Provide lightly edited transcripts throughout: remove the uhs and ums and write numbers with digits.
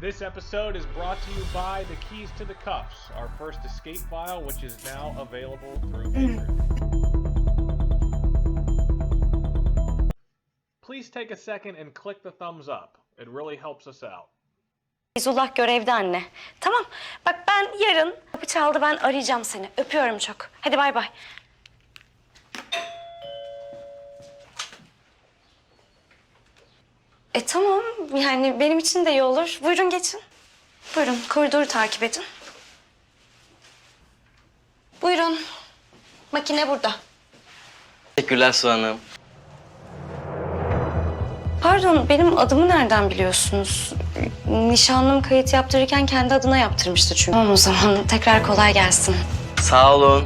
This episode is brought to you by The Keys to the Cuffs, our first escape file, which is now available through Ildir. Please take a second and click the thumbs up. It really helps us out. Feyzullah görevde anne. Tamam. Bak ben yarın kapı çaldı, ben arayacağım seni. Öpüyorum çok. Hadi bay bay. Tamam. Yani benim için de iyi olur. Buyurun geçin. Buyurun koridoru takip edin. Buyurun. Makine burada. Teşekkürler Su Hanım. Pardon, benim adımı nereden biliyorsunuz? Nişanlım kayıt yaptırırken kendi adına yaptırmıştı çünkü. Tamam o zaman tekrar kolay gelsin. Sağ olun.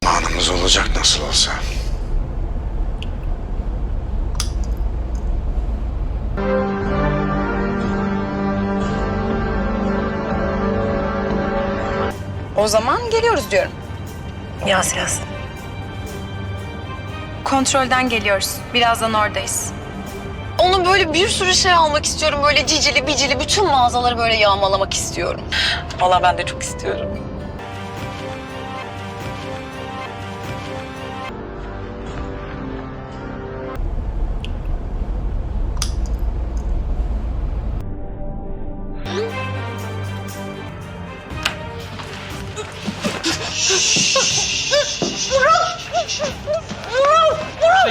Anımız olacak nasıl olsa. O zaman geliyoruz diyorum. Yaz. Kontrolden geliyoruz. Birazdan oradayız. Onu böyle bir sürü şey almak istiyorum. Böyle cicili bicili bütün mağazaları böyle yağmalamak istiyorum. Vallahi ben de çok istiyorum.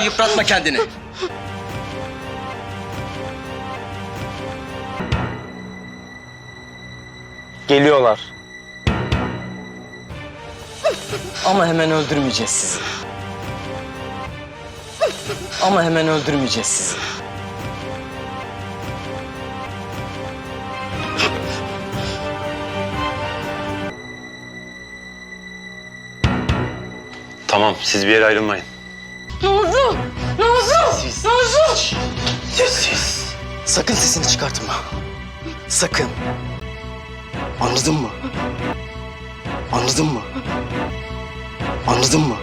Yıpratma kendini. Geliyorlar. Ama hemen öldürmeyeceğiz sizi. Ama hemen öldürmeyeceğiz sizi. Tamam, siz bir yere ayrılmayın. Sessiz. Sakın sesini çıkartma. Sakın. Anladın mı? Anladın mı? Anladın mı?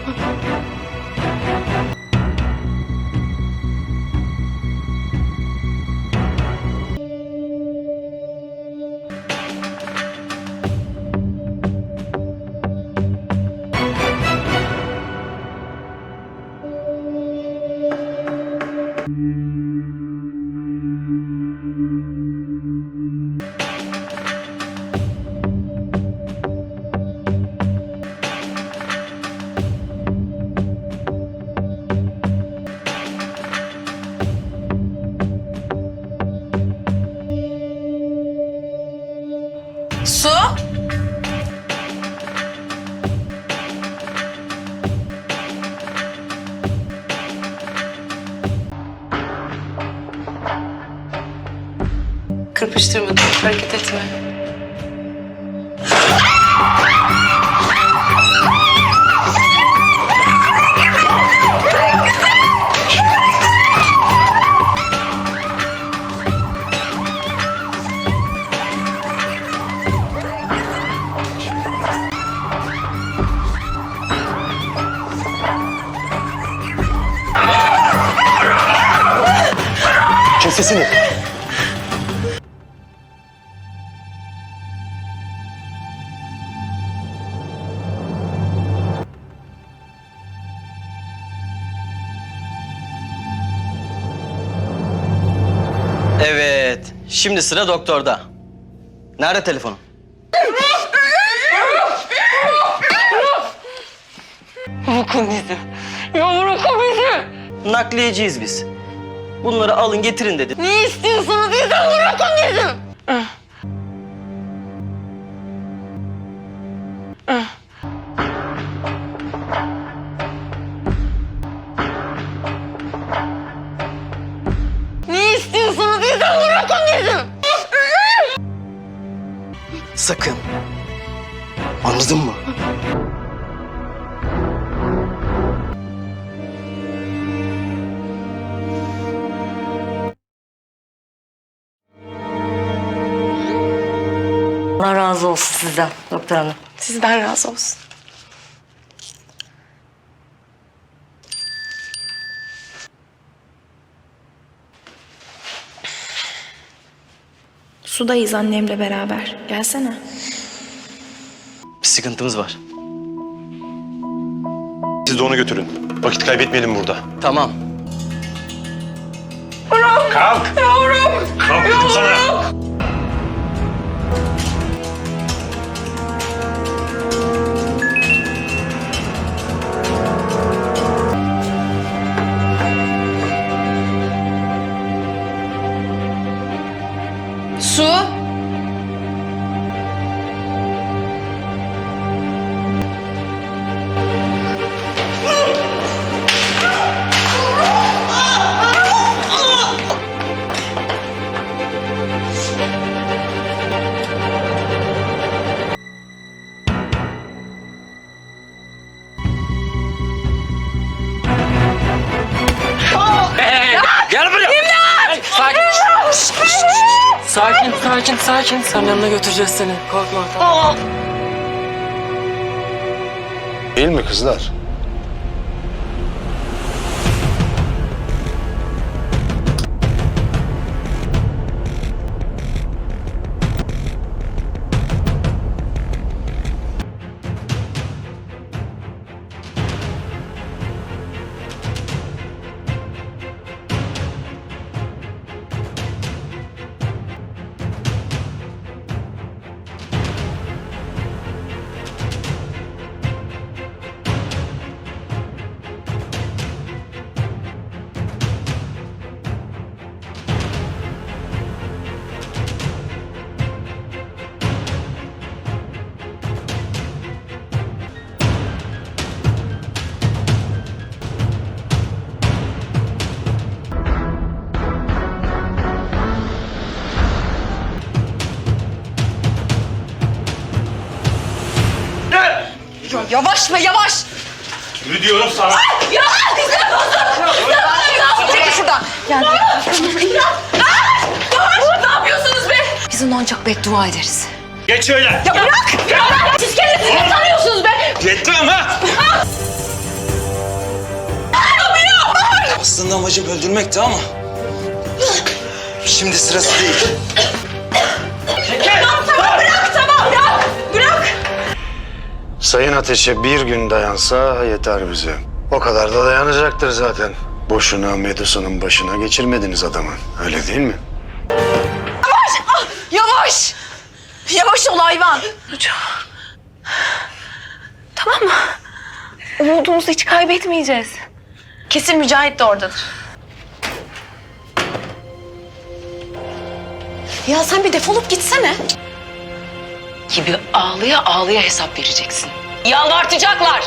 Su? Kırpıştırmadım, hareket etme. Kes sesini. Evet, şimdi sıra doktorda. Nerede telefonun? Bırakın bizi. Ya bırakın bizi. Nakliyeciyiz biz. Bunları alın getirin dedim. Ne istiyorsunuz bizden, bırakın bizi. Sakın. Anladın mı? Allah razı olsun sizden doktor hanım. Sizden razı olsun. Sudayız annemle beraber. Gelsene. Bir sıkıntımız var. Siz de onu götürün. Vakit kaybetmeyelim burada. Tamam. Kalk! Yavrum! Kalk dedim sana! Su. Gel buraya. İmdat! Sakin. Sakin. Sen yanına götüreceğiz seni. Korkma. Tamam. Değil mi kızlar? Yavaş be yavaş. Yürü diyorum sana. Çekil şuradan. Yavaş. Ne yapıyorsunuz be? Biz onu ancak beddua ederiz. Geç öyle. Ya bırak. Siz kendinizi ne sanıyorsunuz be? Yetmem ha! Aslında amacım öldürmekti ama... Şimdi sırası değil. Bırak. Sayın Ateş'e bir gün dayansa yeter bize. O kadar da dayanacaktır zaten. Boşuna Medusa'nın başına geçirmediniz adamı. Öyle değil mi? Yavaş. Yavaş ol hayvan. Tamam mı? Umudumuzu hiç kaybetmeyeceğiz. Kesin Mücahit de oradadır. Ya sen bir defolup gitsene. Gibi ağlıya ağlıya hesap vereceksin. Yalvartacaklar.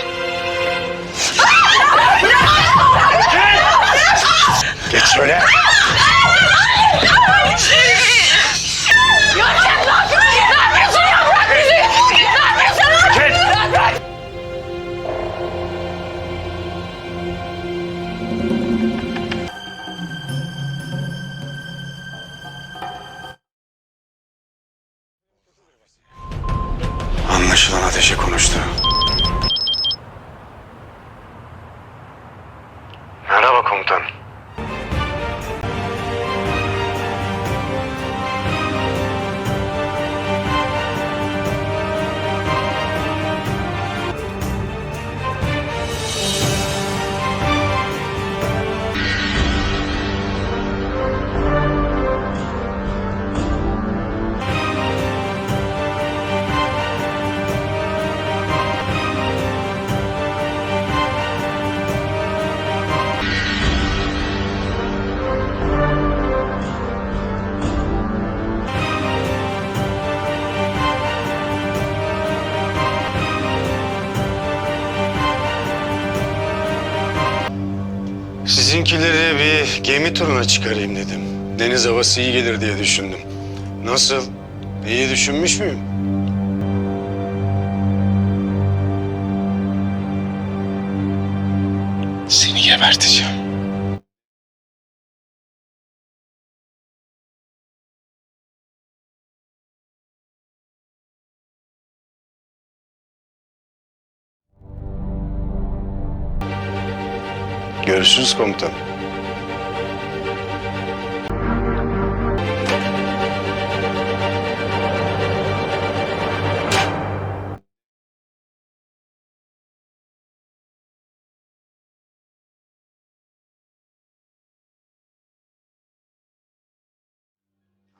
Geç şöyle. Anlaşılan Ateş'e konuştu. Merhaba komutan. Sizinkileri bir gemi turuna çıkarayım dedim. Deniz havası iyi gelir diye düşündüm. Nasıl? İyi düşünmüş müyüm? geberteceğim. Görüşürüz komutan.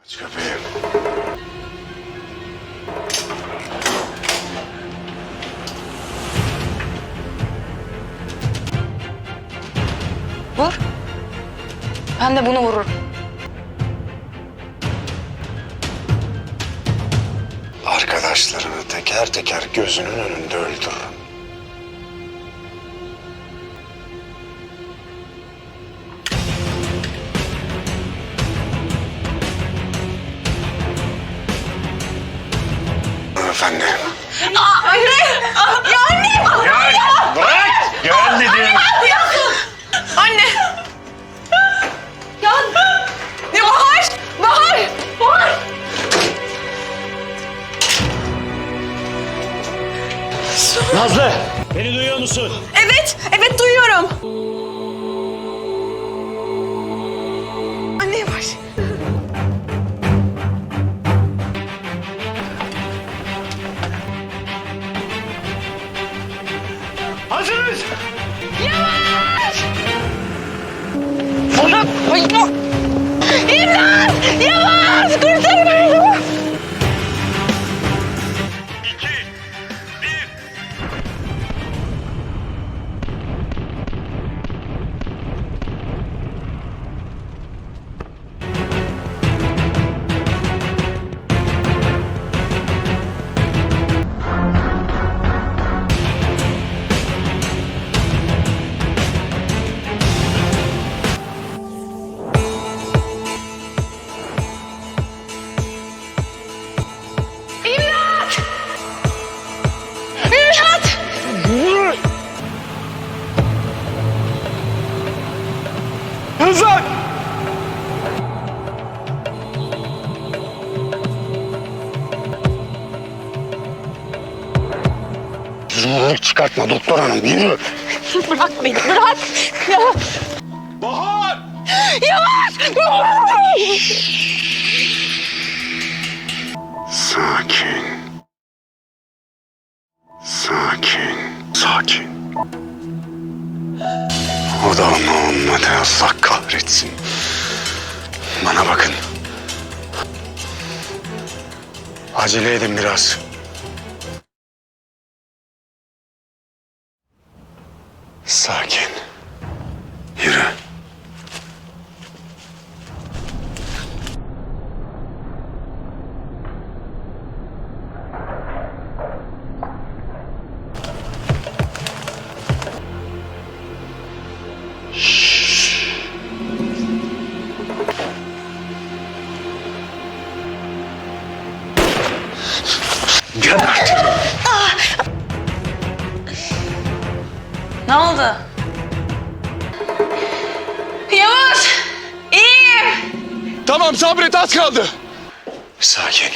Aç kapıyı. Vur. Ben de bunu vururum. Arkadaşlarını teker teker gözünün önünde öldürürüm. Efendim. Anne! Ya anne! Gel! Bırak! Gel dedim. Anne! Ya! Ya Bahar! Bahar! Bahar! Nazlı! Beni duyuyor musun? Evet! Evet duyuyorum. Anne yavaş. Hazırız! İmdat! Yavaş! Kurtarın beni! 2, 1. İmdat! İmdat! Hızlan! Zorluk çıkartma doktor hanım, yürü. Bırak beni, bırak! Ya, Bahar! yavaş! Sakin. Sakin. Sakin. O da ama olmadı, Allah kahretsin. Bana bakın. Acele edin biraz. Sakin. Yürü. Gel artık. Ne oldu? Yavaş! İyiyim! Tamam sabret, az kaldı. Sakin.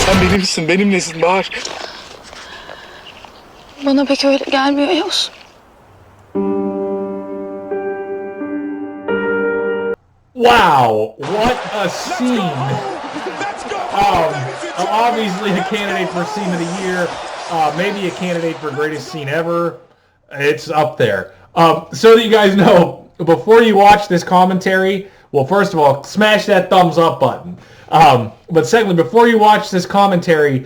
Sen benimsin, benimlesin Bahar. Bana pek öyle gelmiyor Yavuz. Wow, what a scene! Obviously a candidate for scene of the year, maybe a candidate for greatest scene ever. It's up there. So that you guys know, before you watch this commentary, well, first of all, smash that thumbs up button. But secondly, before you watch this commentary,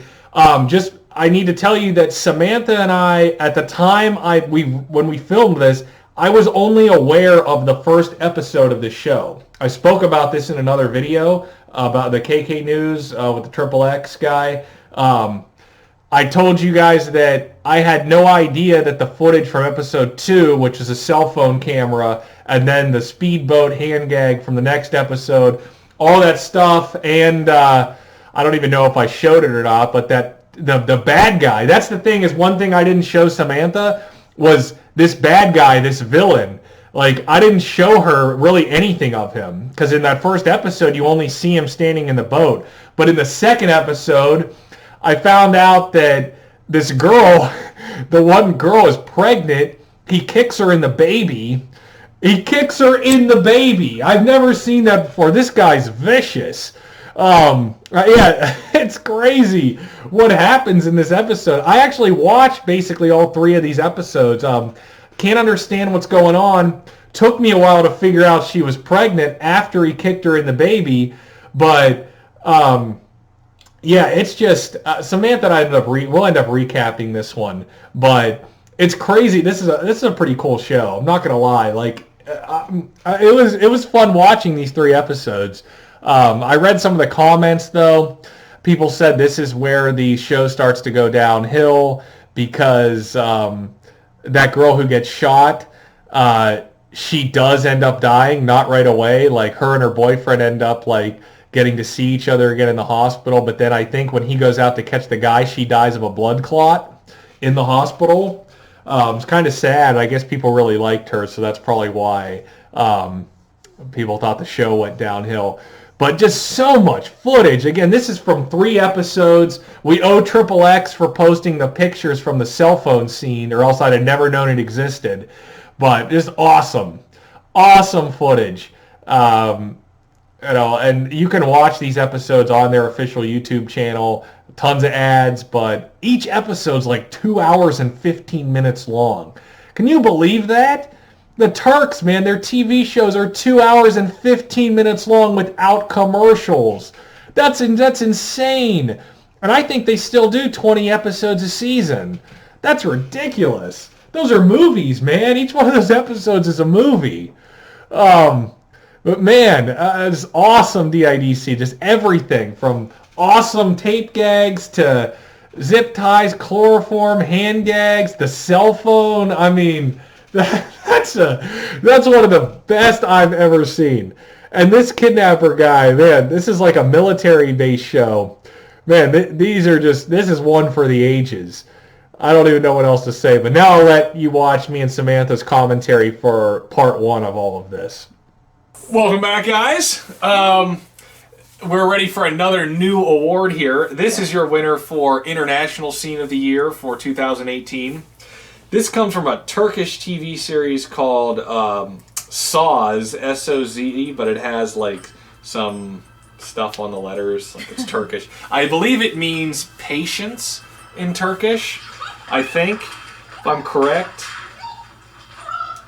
I need to tell you that Samantha and I, at the time when we filmed this, I was only aware of the first episode of the show. I spoke about this in another video about the KK News with the Triple X guy. I told you guys that I had no idea that the footage from episode 2, which is a cell phone camera, and then the speedboat hand gag from the next episode, all that stuff, and I don't even know if I showed it or not, but that the bad guy, that's the thing, is one thing I didn't show Samantha was this bad guy, this villain. Like, I didn't show her really anything of him, because in that first episode, you only see him standing in the boat. But in the second episode, I found out that this girl, the one girl is pregnant. He kicks her in the baby. He kicks her in the baby. I've never seen that before. This guy's vicious. Yeah, it's crazy what happens in this episode. I actually watched basically all 3 of these episodes. Can't understand what's going on. Took me a while to figure out she was pregnant after he kicked her in the baby. But, yeah, it's just Samantha and I we'll end up recapping this one, but it's crazy. This is a pretty cool show. I'm not gonna lie. Like, it was fun watching these 3 episodes. I read some of the comments though. People said this is where the show starts to go downhill because that girl who gets shot, she does end up dying, not right away. Like, her and her boyfriend end up like getting to see each other again in the hospital, but then I think when he goes out to catch the guy, she dies of a blood clot in the hospital. It's kind of sad. I guess people really liked her, so that's probably why people thought the show went downhill. But just so much footage. Again, this is from 3 episodes. We owe Triple X for posting the pictures from the cell phone scene, or else I'd have never known it existed. But just awesome. Awesome footage. You know, and you can watch these episodes on their official YouTube channel. Tons of ads, but each episode's like 2 hours and 15 minutes long. Can you believe that? The Turks, man, their TV shows are 2 hours and 15 minutes long without commercials. That's insane. And I think they still do 20 episodes a season. That's ridiculous. Those are movies, man. Each one of those episodes is a movie. But man, it's awesome DIDC. Just everything from awesome tape gags to zip ties, chloroform, hand gags, the cell phone. I mean, that's one of the best I've ever seen. And this kidnapper guy, man, this is like a military-based show. Man, this is one for the ages. I don't even know what else to say. But now I'll let you watch me and Samantha's commentary for part 1 of all of this. Welcome back, guys. We're ready for another new award here. This is your winner for International Scene of the Year for 2018. This comes from a Turkish TV series called Soz, S-O-Z-E, but it has like some stuff on the letters, like it's Turkish. I believe it means patience in Turkish, I think, if I'm correct.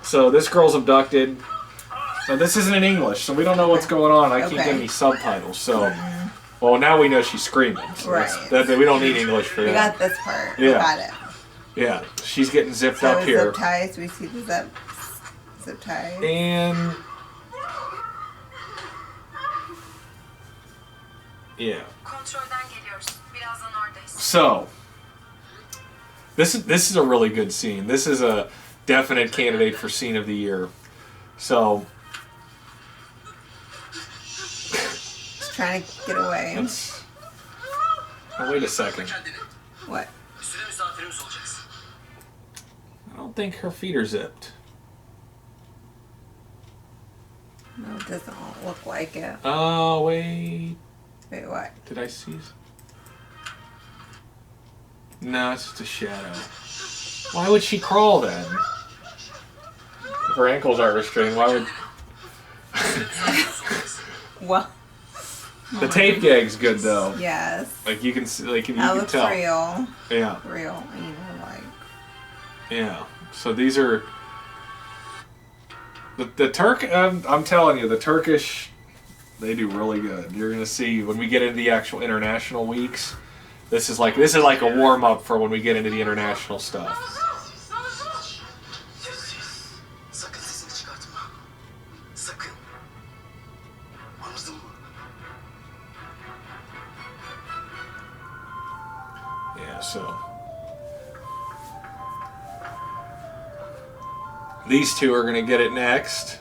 So this girl's abducted. Now, this isn't in English, so we don't know what's going on. I can't get any subtitles, so... Well, now we know she's screaming. So right. We don't need English for that. We got this part. Yeah. We got it. Yeah, she's getting zipped up here. Zip ties. We see the zip ties. And... Yeah. So... This is a really good scene. This is a definite candidate for Scene of the Year. So... Trying to get away. Oh, wait a second. What? I don't think her feet are zipped. No, it doesn't look like it. Oh, wait. Wait, what? Did I see? No, it's just a shadow. Why would she crawl then? If her ankles aren't restrained, why would... Well... The tape gag's good though. Yes. Like you can see, like you that can looks tell. Real. Yeah. Real, you know, like. Yeah. So these are the Turk. I'm telling you, the Turkish, they do really good. You're gonna see when we get into the actual international weeks. This is like a warm up for when we get into the international stuff. Yeah, so these two are gonna get it next.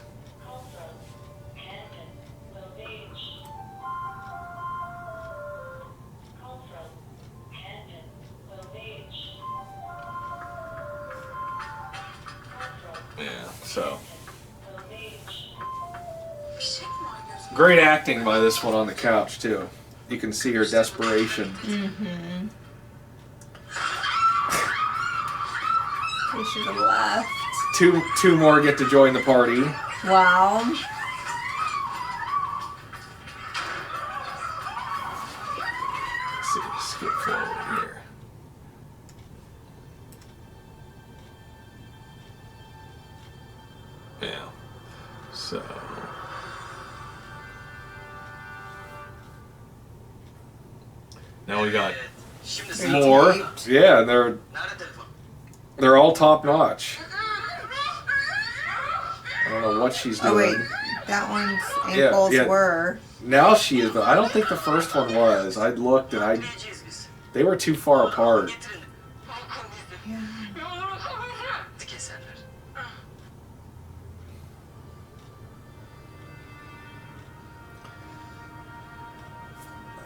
So, great acting by this one on the couch too. You can see her desperation. Mm-hmm. We should have left. Two more get to join the party. Wow. Let's see, skip forward here. Yeah. So. Now we got more. Yeah, they're all top notch. I don't know what she's doing. Oh wait, that one's ankles were. Now she is, but I don't think the first one was. I looked and they were too far apart. Yeah.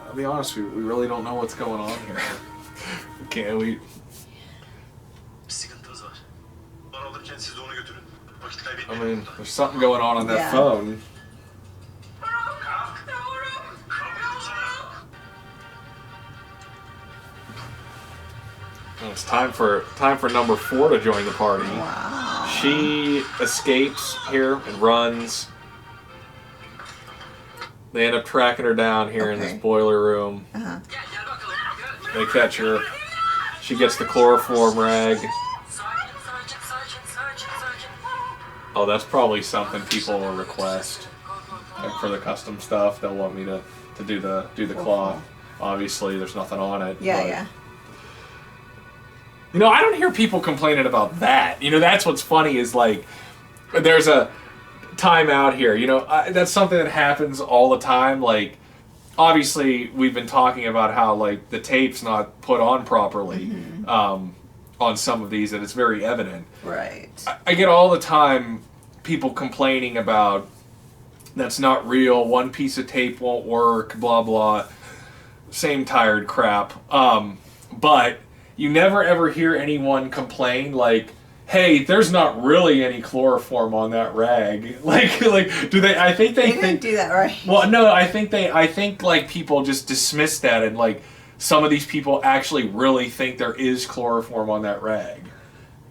I'll be honest, we really don't know what's going on here. Can't we? I mean, there's something going on that phone. And it's time for number 4 to join the party. Wow. She escapes here and runs. They end up tracking her down here in this boiler room. Uh-huh. They catch her. She gets the chloroform rag. Oh, that's probably something people will request. Like for the custom stuff, they'll want me to do the cloth. Obviously, there's nothing on it. Yeah, but, yeah. You know, I don't hear people complaining about that. You know, that's what's funny is like, there's a time out here. You know, that's something that happens all the time. Like, obviously, we've been talking about how like the tape's not put on properly on some of these, and it's very evident. Right. I get all the time people complaining about that's not real. One piece of tape won't work. Blah blah. Same tired crap. But you never ever hear anyone complain like, hey, there's not really any chloroform on that rag. Like do they? I think they didn't do that right. Well, no, I think like people just dismiss that, and like some of these people actually really think there is chloroform on that rag.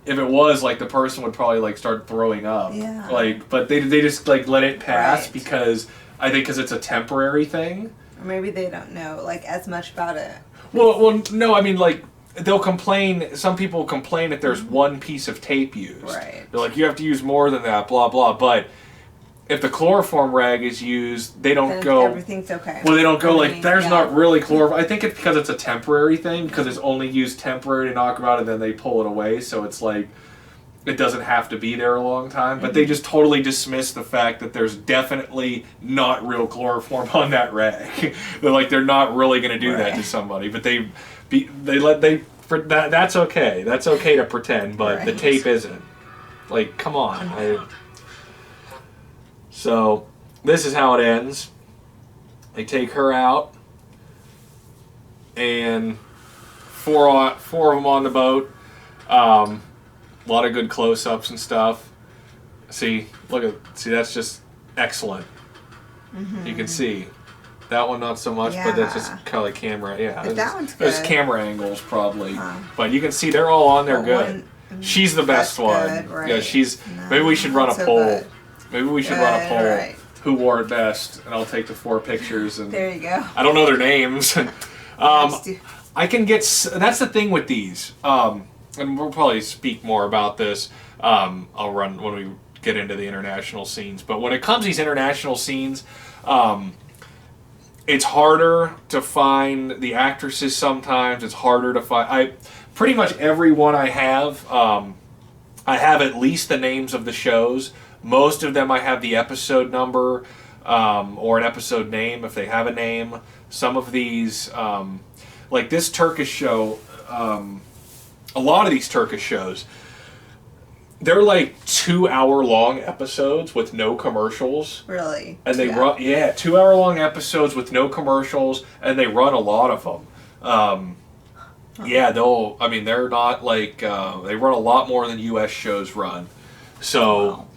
If it was, like, the person would probably like start throwing up. Yeah. Like, but they just like let it pass Right. because it's a temporary thing. Or maybe they don't know like as much about it. Well, no, I mean like. They'll complain. Some people complain that there's one piece of tape used. Right. They're like, you have to use more than that. Blah blah. But if the chloroform rag is used, they don't Then go. everything's okay. Well, they don't go like, there's yeah. not really chloroform. I think it's because it's a temporary thing, because it's only used temporary to knock them out, and then they pull it away. So it's like it doesn't have to be there a long time. But they just totally dismiss the fact that there's definitely not real chloroform on that rag. they're not really going to do that to somebody. But that's okay. That's okay to pretend, but the tape isn't. Like, come on. So, this is how it ends. They take her out, and four of them on the boat. A lot of good close-ups and stuff. See, that's just excellent. Mm-hmm. You can see. That one not so much, but that's just kind of like camera. Yeah, that one's good. There's camera angles probably, but you can see they're all on there good. She's the best one. Good, right. Yeah, maybe we should run a poll. Good. Maybe we should run a poll. Right. Who wore it best, and I'll take the 4 pictures. And there you go. I don't know their names. I can get. That's the thing with these. And we'll probably speak more about this. I'll run when we get into the international scenes. But when it comes to these international scenes, It's harder to find the actresses sometimes. It's harder to find. Pretty much every one I have at least the names of the shows. Most of them I have the episode number or an episode name if they have a name. Some of these, like this Turkish show, a lot of these Turkish shows, they're like 2-hour-long episodes with no commercials. Really? And they run, 2-hour-long episodes with no commercials, and they run a lot of them. They're not like, they run a lot more than U.S. shows run. So,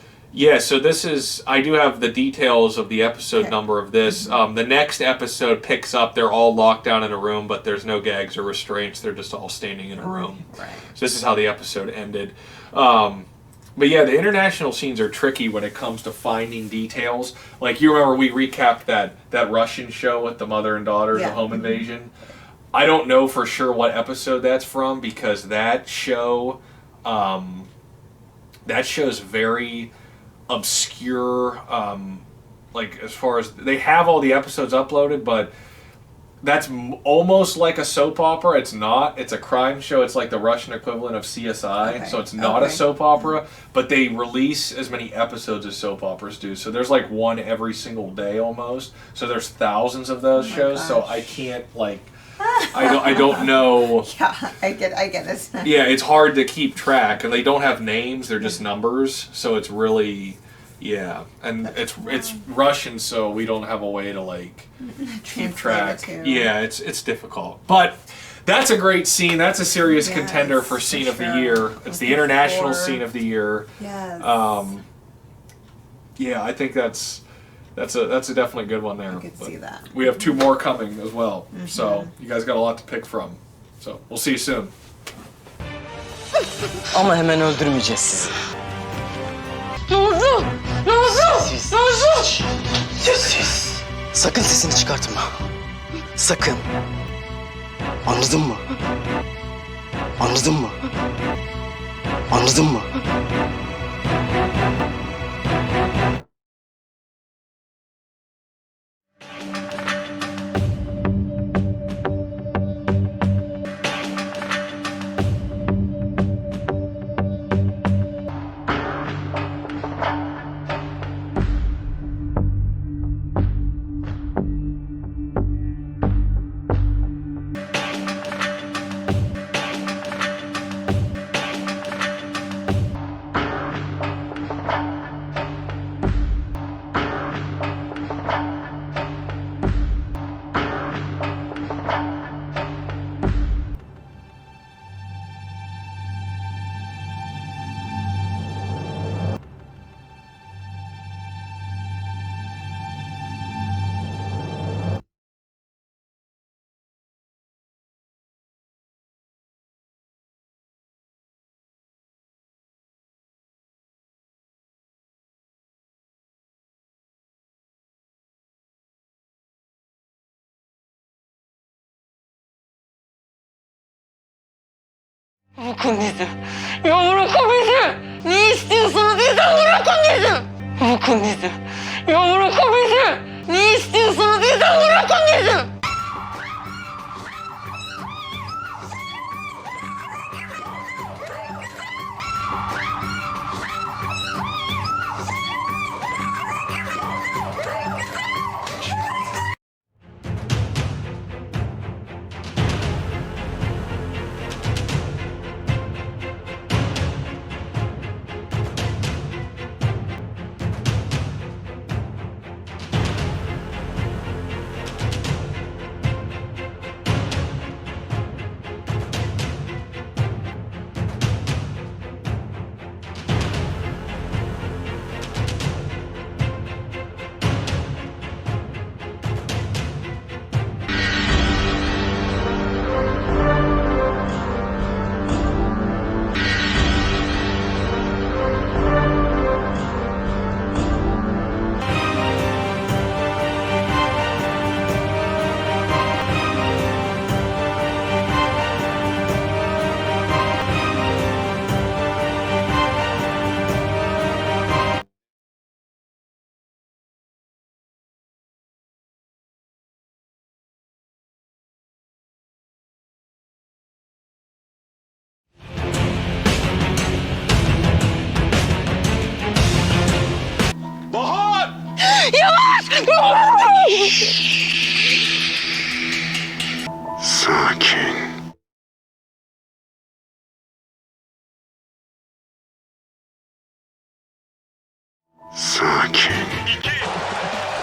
so this is, I do have the details of the episode number of this. The next episode picks up, they're all locked down in a room, but there's no gags or restraints. They're just all standing in a room. Right. So this is how the episode ended. But yeah, the international scenes are tricky when it comes to finding details. Like, you remember we recapped that Russian show with the mother and daughter, the home invasion. I don't know for sure what episode that's from because that show, is very obscure. Like, as far as they have all the episodes uploaded, but that's almost like a soap opera. It's not. It's a crime show. It's like the Russian equivalent of CSI. So it's not a soap opera, but they release as many episodes as soap operas do. So there's like one every single day almost. So there's thousands of those shows. Gosh. So I can't like, I don't know. Yeah, I get it. Yeah, it's hard to keep track, and they don't have names. They're just numbers. So it's really. Yeah, and it's Russian, so we don't have a way to like keep track. Yeah, it's difficult, but that's a great scene. That's a serious contender for scene of the year. It's the international scene of the year. Yes. I think that's a definitely good one there. I could see that. We have 2 more coming as well, so you guys got a lot to pick from. So we'll see you soon. Ama hemen öldürmeyeceğiz sizi. Sessiz. Sakın sesini çıkartma. Sakın. Anladın mı? Anladın mı? Anladın mı? Bırakın bizi. Ya bırakın bizi. Ne istiyorsanız bizden bırakın bizi. Bırakın bizi. Ya bırakın bizi. Ne istiyorsanız bizden bırakın bizi. Sakin. Sakin.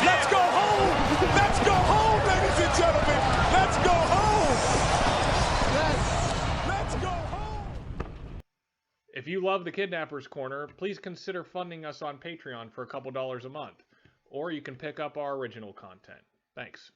Let's go home! Let's go home, ladies and gentlemen! Let's go home! Let's go home! If you love the Kidnappers Corner, please consider funding us on Patreon for a couple dollars a month, or you can pick up our original content. Thanks.